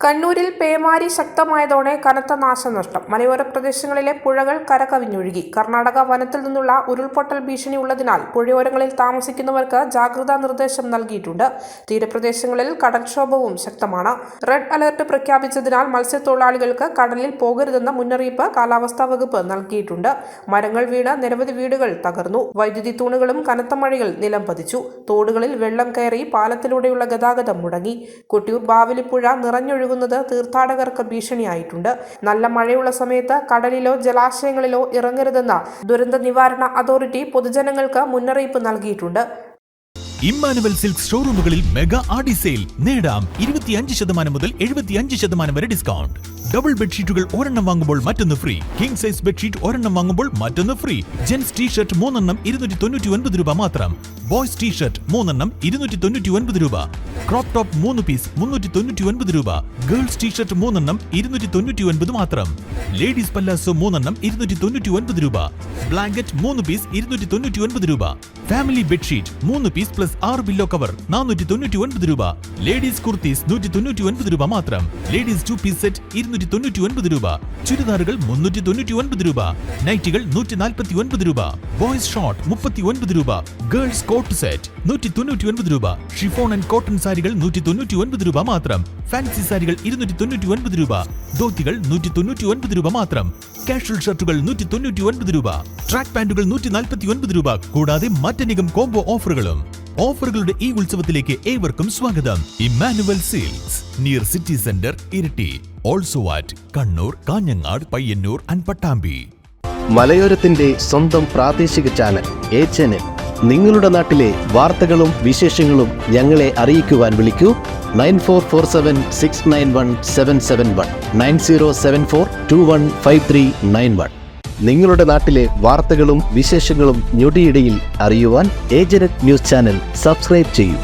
കണ്ണൂരിൽ പേമാരി ശക്തമായതോടെ കനത്ത നാശനഷ്ടം. മലയോര പ്രദേശങ്ങളിലെ പുഴകൾ കരകവിഞ്ഞൊഴുകി. കർണാടക വനത്തിൽ നിന്നുള്ള ഉരുൾപൊട്ടൽ ഭീഷണി ഉള്ളതിനാൽ പുഴയോരങ്ങളിൽ താമസിക്കുന്നവർക്ക് ജാഗ്രതാ നിർദ്ദേശം നൽകിയിട്ടുണ്ട്. തീരപ്രദേശങ്ങളിൽ കടൽക്ഷോഭവും ശക്തമാണ്. റെഡ് അലർട്ട് പ്രഖ്യാപിച്ചതിനാൽ മത്സ്യത്തൊഴിലാളികൾക്ക് കടലിൽ പോകരുതെന്ന മുന്നറിയിപ്പ് കാലാവസ്ഥാ വകുപ്പ് നൽകിയിട്ടുണ്ട്. മരങ്ങൾ വീണ് നിരവധി വീടുകൾ തകർന്നു. വൈദ്യുതി തൂണുകളും കനത്ത മഴയിൽ നിലം പതിച്ചു. തോടുകളിൽ വെള്ളം കയറി പാലത്തിലൂടെയുള്ള ഗതാഗതം മുടങ്ങി. കൊട്ടിയൂർ ബാവലിപ്പുഴ നിറഞ്ഞൊഴുകുന്നത് തീർത്ഥാടകർക്ക് ഭീഷണിയായിട്ടുണ്ട്. നല്ല മഴയുള്ള സമയത്ത് കടലിലോ ജലാശയങ്ങളിലോ ഇറങ്ങരുതെന്ന ദുരന്ത നിവാരണ അതോറിറ്റി പൊതുജനങ്ങൾക്ക് മുന്നറിയിപ്പ് നൽകിയിട്ടുണ്ട്. ഇമ്മാനുവൽ സിൽക്ക് ഷോറൂമുകളിൽ മെഗാ ആഡി സെയിൽ നേടാം 25% മുതൽ 75% വരെ ഡിസ്കൗണ്ട്. ഡബിൾ ബെഡ്ഷീറ്റുകൾ ഒരെണ്ണം വാങ്ങുമ്പോൾ മറ്റൊന്ന് ഫ്രീ. കിങ് സൈസ് ബെഡ്ഷീറ്റ് ഒരെണ്ണം വാങ്ങുമ്പോൾ മറ്റൊന്ന് ഫ്രീ. ജെൻസ് ടീഷർട്ട് 3 എണ്ണം 299 രൂപ മാത്രം. ബോയ്സ് ടീഷർട്ട് 3 എണ്ണം 299 രൂപ. ക്രോപ്പ് ടോപ്പ് 3 പീസ് 399 രൂപ. ഗേൾസ് ടീഷർട്ട് 3 എണ്ണം 299 മാത്രം. ലേഡീസ് പല്ലാസോ 3 എണ്ണം 299 രൂപ. ബ്ലാങ്കറ്റ് 3 പീസ് 299 രൂപ. Family bedsheet 3 piece plus 6 pillow cover 499 രൂപ. ലേഡീസ് കുർത്തീസ് 199 രൂപ മാത്രം. ലേഡീസ് 2 പീസ് സെറ്റ് 299 രൂപ. ചുരിദാറുകൾ 399 രൂപ. നൈറ്റികൾ 149 രൂപ. ബോയ്സ് ഷോർട്ട് 39 രൂപ. ഗേൾസ് കോട്ട് സെറ്റ് 199 രൂപ. ഷിഫോൺ ആൻഡ് കോട്ടൺ സാരികൾ 199 രൂപ മാത്രം. ഫാൻസി സാരികൾ 299 രൂപ. ധോത്തികൾ 199 രൂപ മാത്രം. കാഷ്വൽ ഷർട്ടുകൾ 199 രൂപ. ട്രാക്ക് പാന്റുകൾ 149 രൂപ. കൂടാതെ മറ്റനേകം കോംബോ ഓഫറുകളും. ഓഫറുകളുടെ ഈ ഉത്സവത്തിലേക്ക് ഏവർക്കും സ്വാഗതം. Emmanuel silks near city centre Iritty. Also at Kannur, Kanhangad, Payyanur and Pattambi. മലയോരത്തിന്റെ സ്വന്തം പ്രാദേശിക ചാനൽ HNN. നിങ്ങളുടെ നാട്ടിലെ വാർത്തകളും വിശേഷങ്ങളും ഞങ്ങളെ അറിയിക്കുവാൻ വിളിക്കൂ 9447691771 9074215391. നിങ്ങളുടെ നാട്ടിലെ വാർത്തകളും വിശേഷങ്ങളും ഞൊടിയിടയിൽ അറിയുവാൻ ഏജന്റ് ന്യൂസ് ചാനൽ സബ്സ്ക്രൈബ് ചെയ്യൂ.